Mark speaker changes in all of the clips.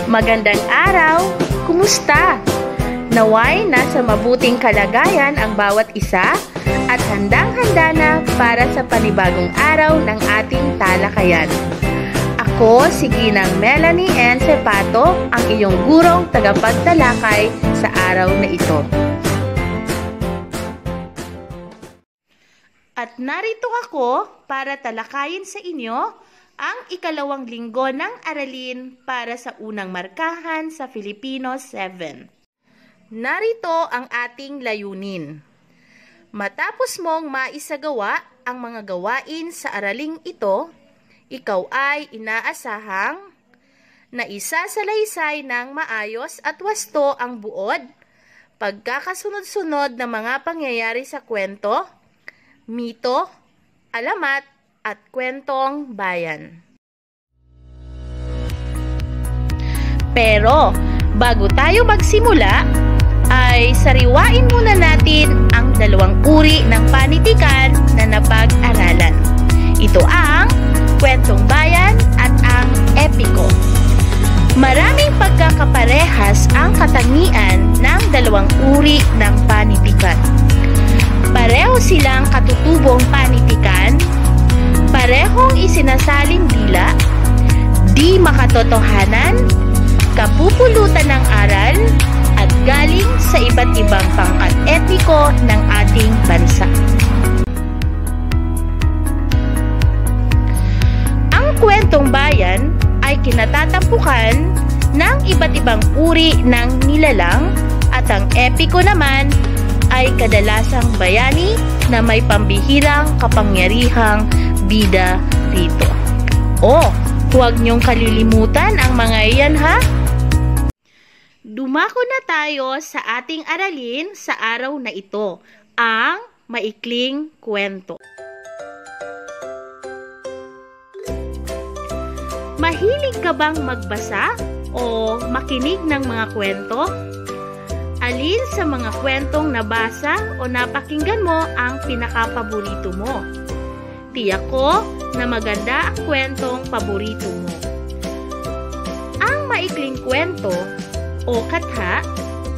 Speaker 1: Magandang araw! Kumusta? Naway nasa mabuting kalagayan ang bawat isa at handang-handa na para sa panibagong araw ng ating talakayan. Ako si Ginang Melanie N. Cepato, ang iyong gurong tagapagtalakay sa araw na ito. At narito ako para talakayin sa inyo ang ikalawang linggo ng aralin para sa unang markahan sa Filipino 7. Narito ang ating layunin. Matapos mong maisagawa ang mga gawain sa araling ito, ikaw ay inaasahang na isasalaysay ng maayos at wasto ang buod, pagkakasunod-sunod na mga pangyayari sa kwento, mito, alamat, at kwentong bayan. Pero, bago tayo magsimula, ay sariwain muna natin ang dalawang uri ng panitikan na napag-aralan. Ito ang kwentong bayan at ang epiko. Maraming pagkakaparehas ang katangian ng dalawang uri ng panitikan. Pareho silang katutubong panitikan, parehong isinasaling dila, di makatotohanan, kapupulutan ng aral, at galing sa iba't ibang pangkat etiko ng ating bansa. Ang kwentong bayan ay kinatatampukan ng iba't ibang uri ng nilalang at ang epiko naman ay kadalasang bayani na may pambihirang kapangyarihang bida rito. Huwag niyong kalilimutan ang mga iyan ha! Dumako na tayo sa ating aralin sa araw na ito, ang maikling kwento. Mahilig ka bang magbasa o makinig ng mga kwento? Alin sa mga kwentong nabasa o napakinggan mo ang pinakapaborito mo? Tiyak ko na maganda ang kwentong paborito mo. Ang maikling kwento o katha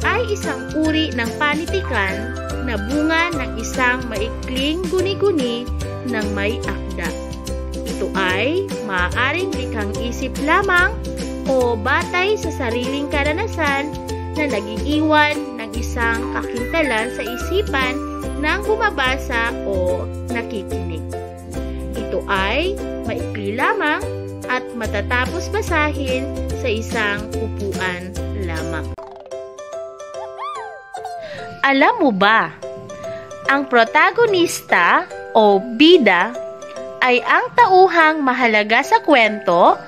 Speaker 1: ay isang uri ng panitikan na bunga ng isang maikling guni-guni ng may akda. Ito ay maaaring likhang isip lamang o batay sa sariling karanasan na nag-iiwan ng isang kakintalan sa isipan ng bumabasa o nakikinig. Ito ay maikli lamang at matatapos basahin sa isang upuan lamang. Alam mo ba, ang protagonista o bida ay ang tauhang mahalaga sa kwento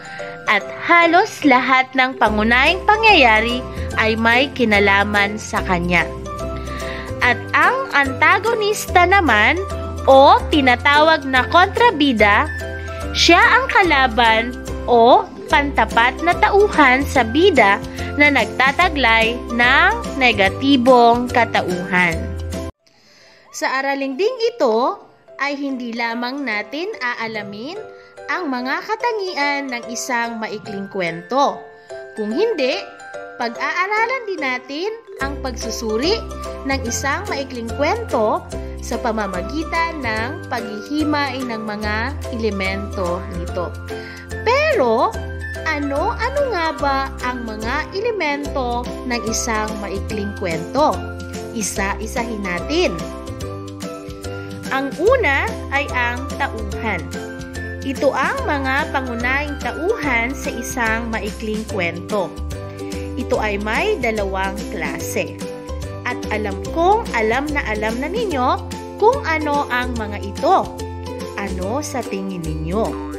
Speaker 1: at halos lahat ng pangunahing pangyayari ay may kinalaman sa kanya. At ang antagonista naman o tinatawag na kontrabida, siya ang kalaban o pantapat na tauhan sa bida na nagtataglay ng negatibong katauhan. Sa araling ding ito ay hindi lamang natin aalamin ang mga katangian ng isang maikling kwento. Kung hindi, pag-aaralan din natin ang pagsusuri ng isang maikling kwento sa pamamagitan ng paghihimay ng mga elemento nito. Pero, ano nga ba ang mga elemento ng isang maikling kwento? Isa-isahin natin. Ang una ay ang tauhan. Ito ang mga pangunahing tauhan sa isang maikling kwento. Ito ay may dalawang klase. At alam na ninyo kung ano ang mga ito. Ano sa tingin ninyo?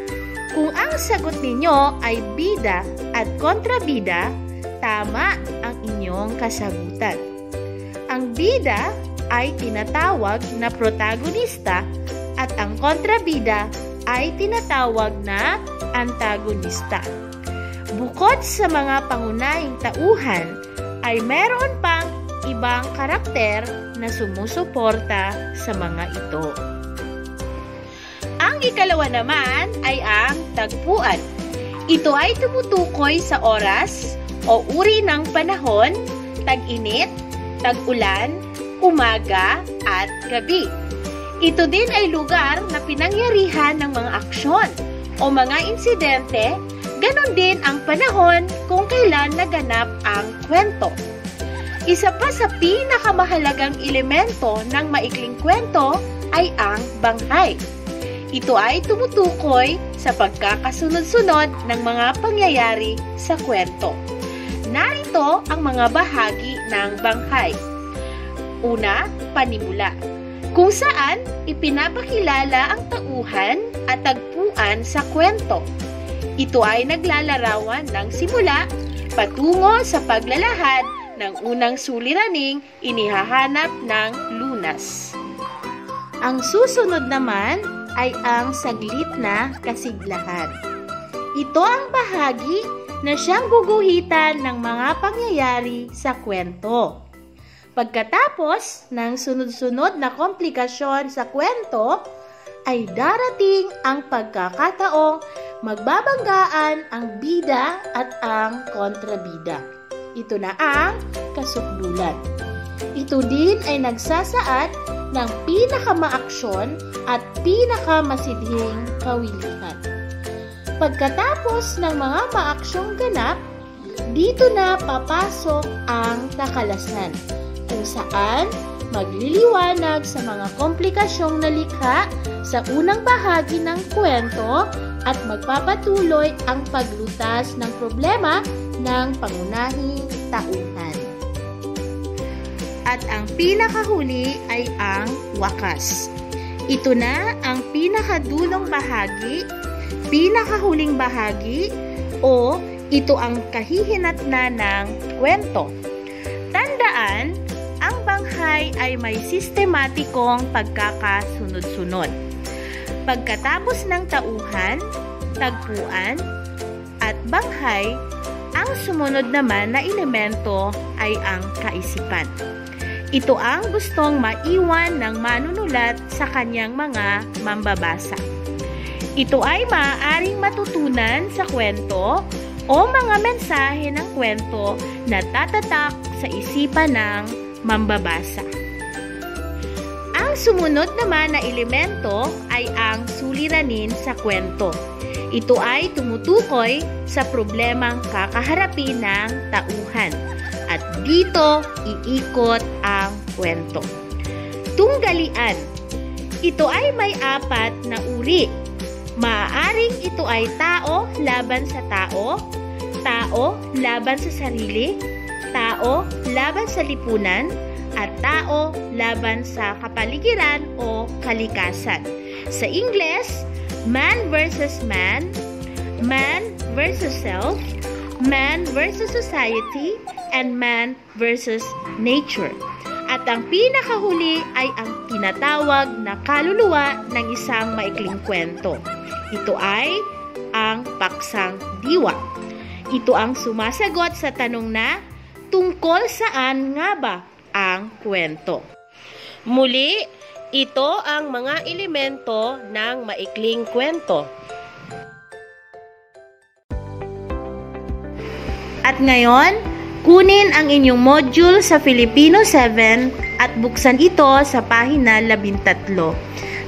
Speaker 1: Kung ang sagot ninyo ay bida at kontrabida, tama ang inyong kasagutan. Ang bida ay tinatawag na protagonista at ang kontrabida ay tinatawag na antagonista. Bukod sa mga pangunahing tauhan, ay meron pang ibang karakter na sumusuporta sa mga ito. Ang ikalawa naman ay ang tagpuan. Ito ay tumutukoy sa oras o uri ng panahon, tag-init, tag-ulan, umaga at gabi. Ito din ay lugar na pinangyarihan ng mga aksyon o mga insidente, ganon din ang panahon kung kailan naganap ang kwento. Isa pa sa pinakamahalagang elemento ng maikling kwento ay ang banghay. Ito ay tumutukoy sa pagkakasunod-sunod ng mga pangyayari sa kwento. Narito ang mga bahagi ng banghay. Una, panimula, kung saan ipinapakilala ang tauhan at tagpuan sa kwento. Ito ay naglalarawan ng simula patungo sa paglalahad ng unang suliraning inihahanap ng lunas. Ang susunod naman ay ang saglit na kasiglahan. Ito ang bahagi na siyang guguhitan ng mga pangyayari sa kwento. Pagkatapos ng sunod-sunod na komplikasyon sa kwento, ay darating ang pagkakataong magbabanggaan ang bida at ang kontrabida. Ito na ang kasukdulan. Ito din ay nagsasaad ng pinakamaaksyon at pinakamasidhing kawilihan. Pagkatapos ng mga maaksyong ganap, dito na papasok ang takalasan, kung saan magliliwanag sa mga komplikasyong nalikha sa unang bahagi ng kwento at magpapatuloy ang paglutas ng problema ng pangunahing tauhan. At ang pinakahuli ay ang wakas. Ito na ang pinakadulong bahagi, pinakahuling bahagi, o ito ang kahihinatnan ng kwento. Tandaan, ang banghay ay may sistematikong pagkakasunod-sunod. Pagkatapos ng tauhan, tagpuan, at banghay, ang sumunod naman na elemento ay ang kaisipan. Ito ang gustong maiwan ng manunulat sa kanyang mga mambabasa. Ito ay maaaring matutunan sa kwento o mga mensahe ng kwento na tatatak sa isipan ng mambabasa. Ang sumunod naman na elemento ay ang suliranin sa kwento. Ito ay tumutukoy sa problemang kakaharapin ng tauhan. At dito, iikot ang kwento. Tunggalian. Ito ay may 4 na uri. Maaaring ito ay tao laban sa tao, tao laban sa sarili, tao laban sa lipunan, at tao laban sa kapaligiran o kalikasan. Sa Ingles, man versus man, man versus self, man versus society, and man versus nature. At ang pinakahuli ay ang tinatawag na kaluluwa ng isang maikling kwento. Ito ay ang paksang diwa. Ito ang sumasagot sa tanong na, tungkol saan nga ba ang kwento? Muli, ito ang mga elemento ng maikling kwento. At ngayon, kunin ang inyong module sa Filipino 7 at buksan ito sa pahina 13.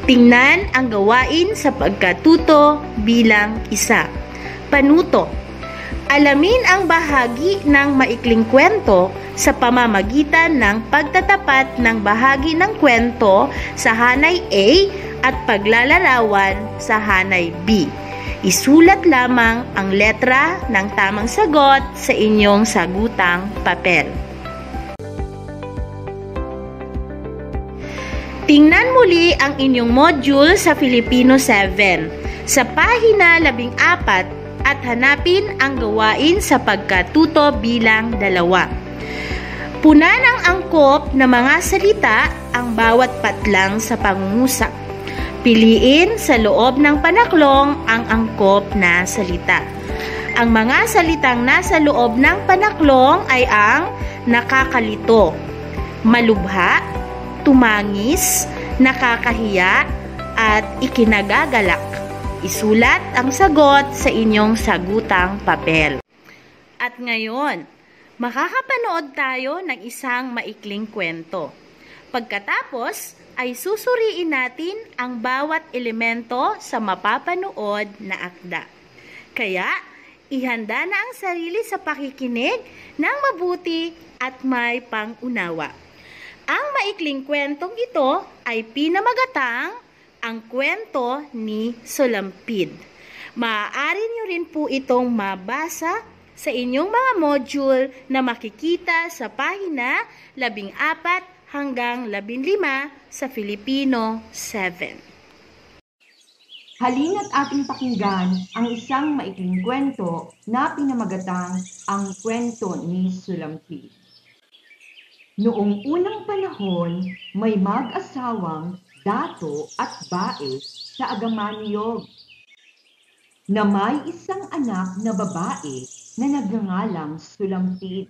Speaker 1: Tingnan ang gawain sa pagkatuto bilang isa. Panuto. Alamin ang bahagi ng maikling kwento sa pamamagitan ng pagtatapat ng bahagi ng kwento sa hanay A at paglalarawan sa hanay B. Isulat lamang ang letra ng tamang sagot sa inyong sagutang papel. Tingnan muli ang inyong module sa Filipino 7 sa pahina 14 at hanapin ang gawain sa pagkatuto bilang 2. Punan ang angkop na mga salita ang bawat patlang sa pangungusap. Piliin sa loob ng panaklong ang angkop na salita. Ang mga salitang nasa loob ng panaklong ay ang nakakalito, malubha, tumangis, nakakahiya, at ikinagagalak. Isulat ang sagot sa inyong sagutang papel. At ngayon, makakapanood tayo ng isang maikling kwento. Pagkatapos ay susuriin natin ang bawat elemento sa mapapanood na akda. Kaya, ihanda na ang sarili sa pakikinig ng mabuti at may pang-unawa. Ang maikling kwentong ito ay pinamagatang ang kwento ni Sulampid. Maaari niyo rin po itong mabasa sa inyong mga module na makikita sa pahina 14 hanggang 15 sa Filipino 7.
Speaker 2: Halina't ating pakinggan ang isang maikling kwento na pinamagatang ang kwento ni Sulampid. Noong unang panahon, may mag-asawang dato at bae sa Agamaniyog na may isang anak na babae na nagngangalang Sulampid.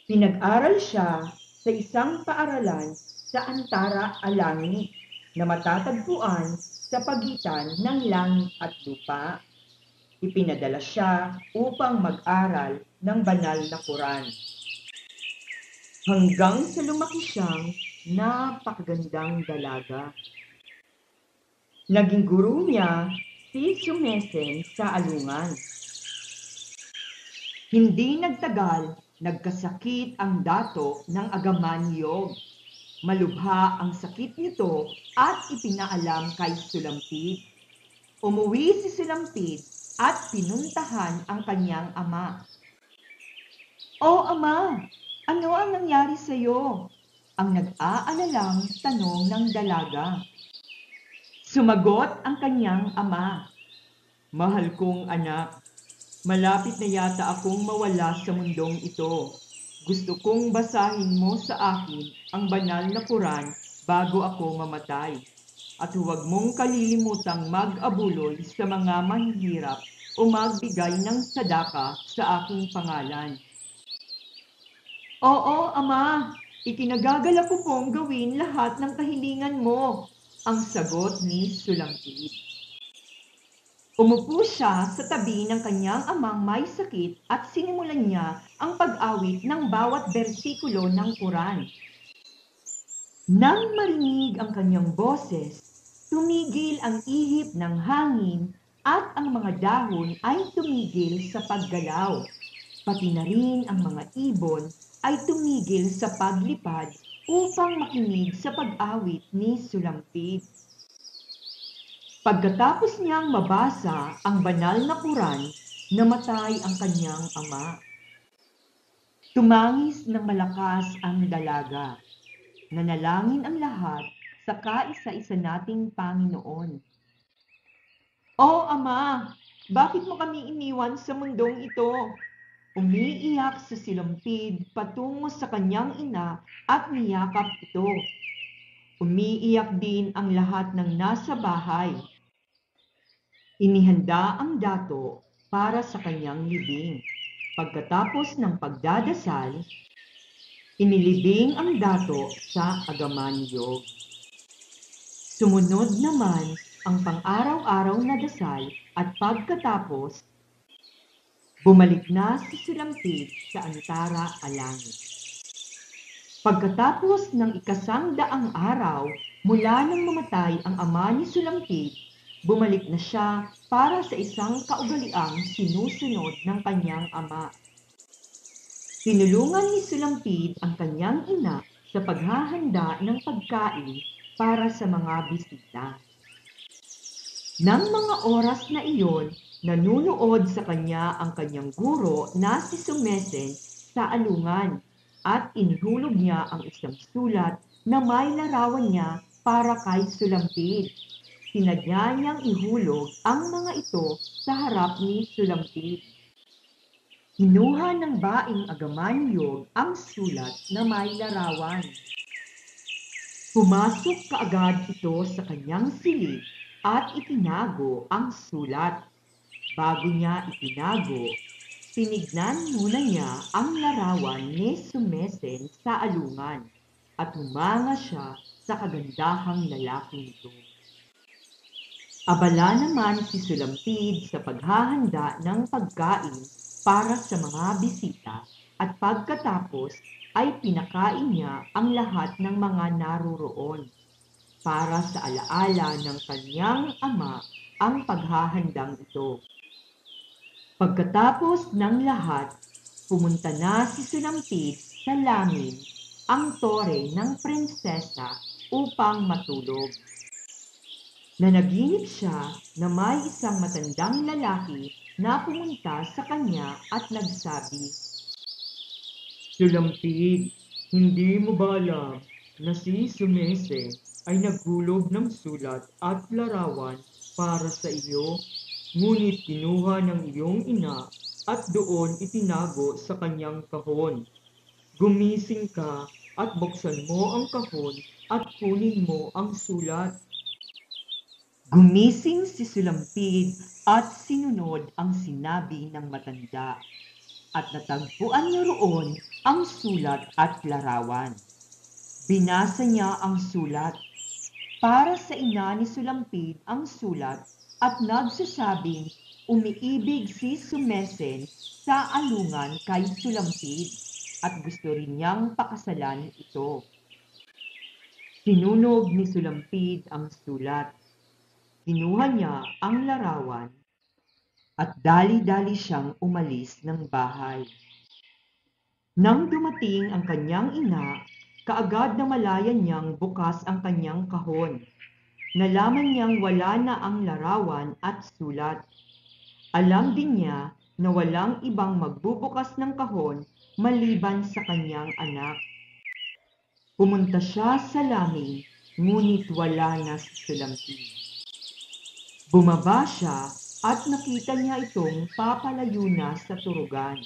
Speaker 2: Pinag-aral siya sa isang paaralan sa Antara Alangit na matatagpuan sa pagitan ng langit at lupa. Ipinadala siya upang mag-aral ng banal na Quran. Hanggang sa lumaki siyang napakagandang dalaga. Naging guro niya si Sumesen sa alungan. Hindi nagtagal, nagkasakit ang dato ng Agamaniyog. Malubha ang sakit nito at ipinaalam kay Sulampid. Umuwi si Sulampid at pinuntahan ang kanyang ama. "O ama, ano ang nangyari sa iyo?" ang nag-aalalang tanong ng dalaga. Sumagot ang kanyang ama, "Mahal kong anak, malapit na yata akong mawala sa mundong ito. Gusto kong basahin mo sa akin ang banal na Quran bago ako mamatay. At huwag mong kalilimutang mag-abuloy sa mga mahihirap o magbigay ng sadaka sa aking pangalan." "Oo, ama, ikinagagalak ko pong gawin lahat ng kahilingan mo," ang sagot ni Sulampid. Umupo siya sa tabi ng kanyang amang may sakit at sinimulan niya ang pag-awit ng bawat bersikulo ng Quran. Nang marinig ang kanyang boses, tumigil ang ihip ng hangin at ang mga dahon ay tumigil sa paggalaw. Pati na rin ang mga ibon ay tumigil sa paglipad upang makinig sa pag-awit ni Sulampid. Pagkatapos niyang mabasa ang banal na Quran, namatay ang kanyang ama. Tumangis ng malakas ang dalaga. Nanalangin ang lahat sa kaisa-isa nating Panginoon. "O ama, bakit mo kami iniwan sa mundong ito?" Umiiyak si Sulampid patungo sa kanyang ina at niyakap ito. Umiiyak din ang lahat ng nasa bahay. Inihanda ang dato para sa kanyang libing. Pagkatapos ng pagdadasal, inilibing ang dato sa Agamaniyog. Sumunod naman ang pang-araw-araw na dasal at pagkatapos, bumalik na si Sulampid sa Antara Alangit. Pagkatapos ng 100 araw mula nang mamatay ang ama ni Sulampid, bumalik na siya para sa isang kaugaliang sinusunod ng kanyang ama. Tinulungan ni Sulampid ang kanyang ina sa paghahanda ng pagkain para sa mga bisita. Nang mga oras na iyon, nanunood sa kanya ang kanyang guro na si Sumesen sa alungan at inihulog niya ang isang sulat na may larawan niya para kay Sulampid. Sinadya niyang ihulog ang mga ito sa harap ni Sulampid. Kinuha ng baing Agamaniyog ang sulat na may larawan. Pumasok kaagad ito sa kanyang silid at itinago ang sulat. Bago niya itinago, tinignan muna niya ang larawan ni Sumesen sa alungan at humanga siya sa kagandahang lalaking ito. Abala naman si Sulampid sa paghahanda ng pagkain para sa mga bisita at pagkatapos ay pinakain niya ang lahat ng mga naroroon para sa alaala ng kanyang ama ang paghahandang ito. Pagkatapos ng lahat, pumunta na si Sulampid sa langit, ang tore ng prinsesa upang matulog. Nanaginip siya na may isang matandang lalaki na pumunta sa kanya at nagsabi, "Sulampid, hindi mo ba alam na si Sumese ay naghulog ng sulat at larawan para sa iyo? Ngunit kinuha ng iyong ina at doon itinago sa kanyang kahon. Gumising ka at buksan mo ang kahon at kunin mo ang sulat." Gumising si Sulampid at sinunod ang sinabi ng matanda at natagpuan niya roon ang sulat at larawan. Binasa niya ang sulat. Para sa ina ni Sulampid ang sulat at nagsasabing umiibig si Sumesen sa alungan kay Sulampid at gusto rin niyang pakasalan ito. Sinunog ni Sulampid ang sulat. Kinuha niya ang larawan at dali-dali siyang umalis ng bahay. Nang dumating ang kanyang ina, kaagad na malayan niyang bukas ang kanyang kahon. Nalaman niyang wala na ang larawan at sulat. Alam din niya na walang ibang magbubukas ng kahon maliban sa kanyang anak. Pumunta siya sa langit, ngunit wala na si Sulampid. Bumaba siya at nakita niya itong papalayo na sa turugan.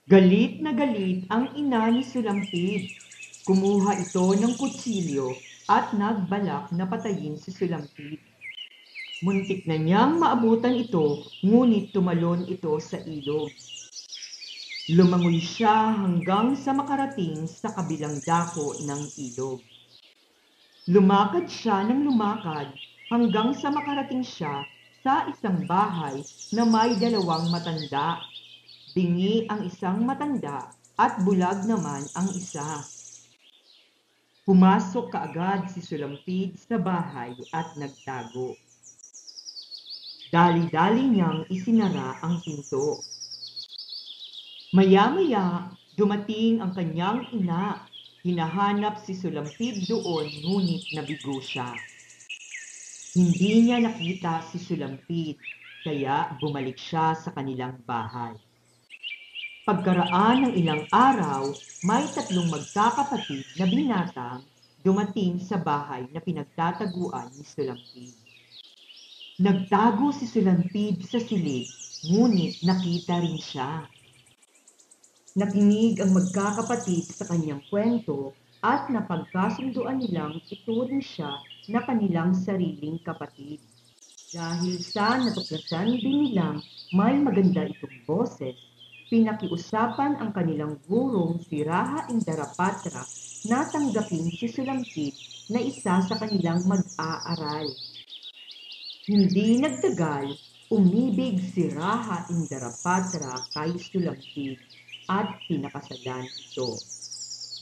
Speaker 2: Galit na galit ang ina ni Sulampid. Kumuha ito ng kutsilyo at nagbalak na patayin si Sulampid. Muntik na niyang maabutan ito, ngunit tumalon ito sa ilog. Lumangoy siya hanggang sa makarating sa kabilang dako ng ilog. Lumakad siya ng lumakad hanggang sa makarating siya sa isang bahay na may dalawang matanda. Bingi ang isang matanda at bulag naman ang isa. Pumasok kaagad si Sulampid sa bahay at nagtago. Dali-dali niyang isinara ang pinto. Maya-maya, dumating ang kanyang ina. Hinahanap si Sulampid doon, ngunit nabigo siya. Hindi niya nakita si Sulampid, kaya bumalik siya sa kanilang bahay. Pagkaraan ng ilang araw, may 3 magkakapatid na binatang dumating sa bahay na pinagtataguan ni Sulampid. Nagtago si Sulampid sa silid, ngunit nakita rin siya. Nakinig ang magkakapatid sa kanyang kwento at napagkasunduan nilang ituring siya na kanilang sariling kapatid. Dahil sa natuklasan din nilang may maganda itong boses, pinakiusapan ang kanilang gurong si Raha Indarapatra na tanggapin si Sulampid na isa sa kanilang mag-aaral. Hindi nagtagal, umibig si Raha Indarapatra kay Sulampid at pinakasalan ito.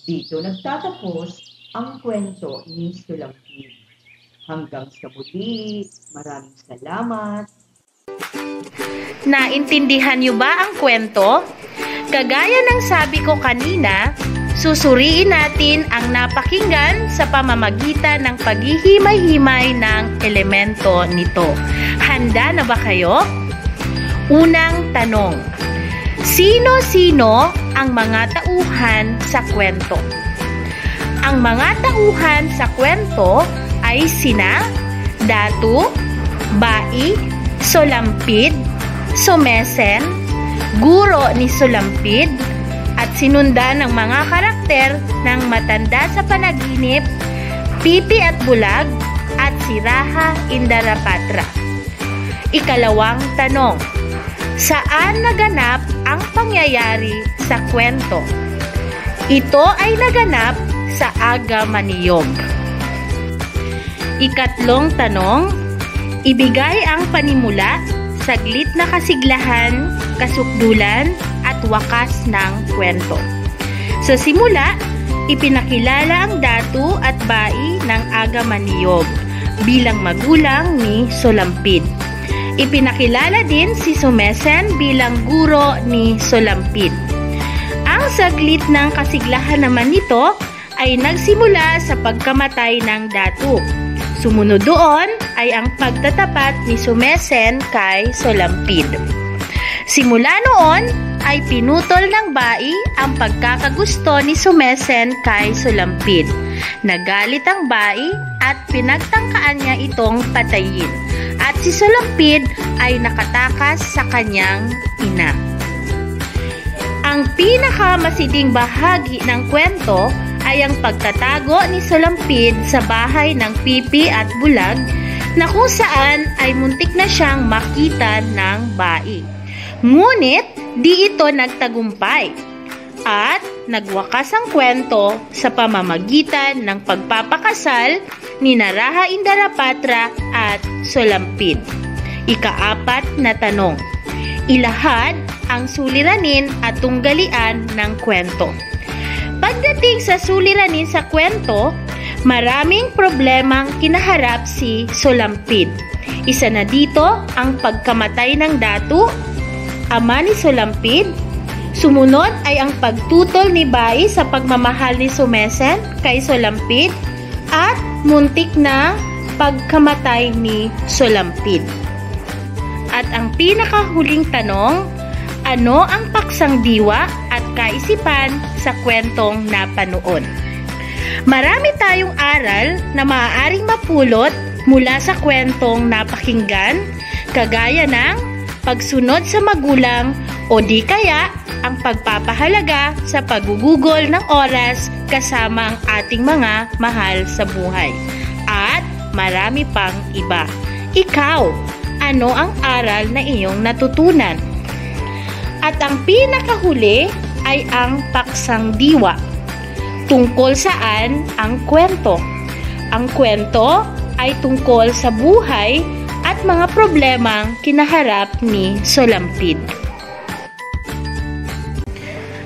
Speaker 2: Dito nagtatapos ang kwento ni Sulampid. Hanggang sa muli, maraming salamat.
Speaker 1: Naintindihan niyo ba ang kwento? Kagaya ng sabi ko kanina, susuriin natin ang napakinggan sa pamamagitan ng paghihimay-himay ng elemento nito. Handa na ba kayo? Unang tanong. Sino-sino ang mga tauhan sa kwento? Ang mga tauhan sa kwento ay sina Datu, Bai, Sulampid, Sumesen, guro ni Sulampid, at sinundan ng mga karakter ng matanda sa panaginip, Pipi at Bulag, at si Raha Indarapatra. Ikalawang tanong. Saan naganap ang pangyayari sa kwento? Ito ay naganap sa Agamaniyog. Ikatlong tanong. Ibigay ang panimula saglit na kasiglahan, kasukdulan, at wakas ng kwento. Sa simula, ipinakilala ang datu at bai ng Agamaniog bilang magulang ni Solampid. Ipinakilala din si Sumesen bilang guro ni Solampid. Ang saglit ng kasiglahan naman nito ay nagsimula sa pagkamatay ng datu. Sumunod doon ay ang pagtatapat ni Sumesen kay Solampid. Simula noon ay pinutol ng bai ang pagkakagusto ni Sumesen kay Solampid. Nagalit ang bai at pinagtangkaan niya itong patayin. At si Solampid ay nakatakas sa kanyang ina. Ang pinakamasiding bahagi ng kwento ay ang pagtatago ni Solampid sa bahay ng pipi at bulag na kung saan ay muntik na siyang makita ng bai. Ngunit di ito nagtagumpay at nagwakas ang kwento sa pamamagitan ng pagpapakasal ni Naraha Indarapatra at Solampid. Ika-4 na tanong. Ilahad ang suliranin at tunggalian ng kwento. Pagdating sa suliranin sa kwento, maraming problemang kinaharap si Solampid. Isa na dito ang pagkamatay ng datu, ama ni Solampid. Sumunod ay ang pagtutol ni bai sa pagmamahal ni Sumesen kay Solampid at muntik na pagkamatay ni Solampid. At ang pinakahuling tanong, ano ang paksang diwa at kaisipan sa kwentong napanood? Marami tayong aral na maaaring mapulot mula sa kwentong napakinggan, kagaya ng pagsunod sa magulang o di kaya ang pagpapahalaga sa paggugugol ng oras kasama ang ating mga mahal sa buhay. At marami pang iba. Ikaw, ano ang aral na iyong natutunan? At ang pinakahuli ay ang paksang diwa. Tungkol saan ang kwento? Ang kwento ay tungkol sa buhay at mga problemang kinaharap ni Solampid.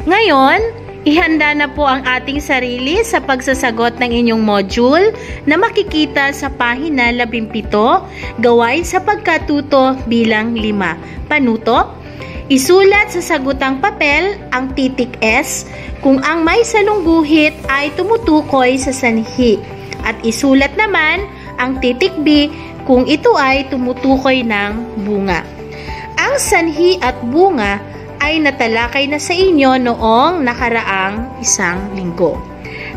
Speaker 1: Ngayon, ihanda na po ang ating sarili sa pagsasagot ng inyong module na makikita sa pahina 17, gawain sa pagkatuto bilang 5. Panuto, isulat sa sagutang papel ang titik S kung ang may salungguhit ay tumutukoy sa sanhi at isulat naman ang titik B kung ito ay tumutukoy ng bunga. Ang sanhi at bunga ay natalakay na sa inyo noong nakaraang isang linggo.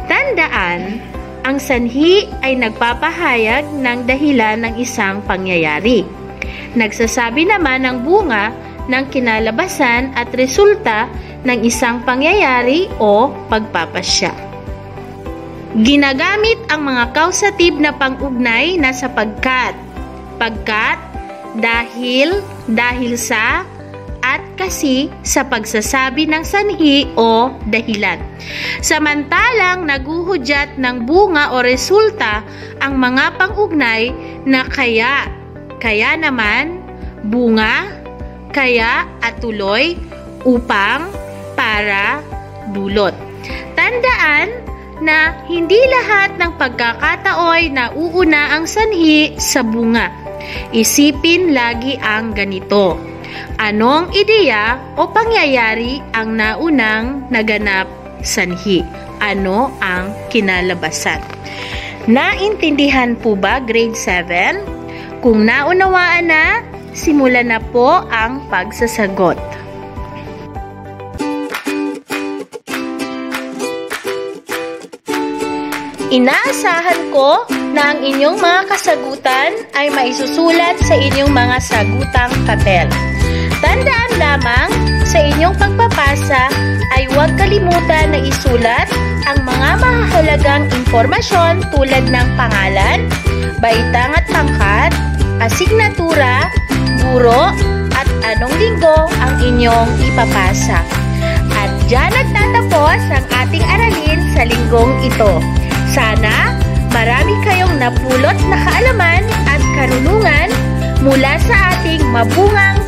Speaker 1: Tandaan, ang sanhi ay nagpapahayag ng dahilan ng isang pangyayari. Nagsasabi naman ng bunga ng kinalabasan at resulta ng isang pangyayari o pagpapasya. Ginagamit ang mga causative na pang-ugnay na sapagkat, pagkat, dahil, dahil sa, at kasi sa pagsasabi ng sanhi o dahilan. Samantalang naguhudyat ng bunga o resulta ang mga pang-ugnay na kaya, kaya naman, bunga, kaya at tuloy, upang, para, dulot. Tandaan na hindi lahat ng pagkakataoy na uuna ang sanhi sa bunga. Isipin lagi ang ganito. Anong ideya o pangyayari ang naunang naganap sanhi? Ano ang kinalabasan? Naintindihan po ba grade 7? Kung naunawaan na, simulan na po ang pagsasagot. Inaasahan ko na ang inyong mga kasagutan ay maisusulat sa inyong mga sagutang papel. Tandaan lamang, sa inyong pagpapasa ay huwag kalimutan na isulat ang mga mahalagang impormasyon tulad ng pangalan, baitang at pangkat, asignatura, guro, at anong linggo ang inyong ipapasa. At dyan nagtatapos ang ating aralin sa linggong ito. Sana marami kayong napulot na kaalaman at karunungan mula sa ating mabungang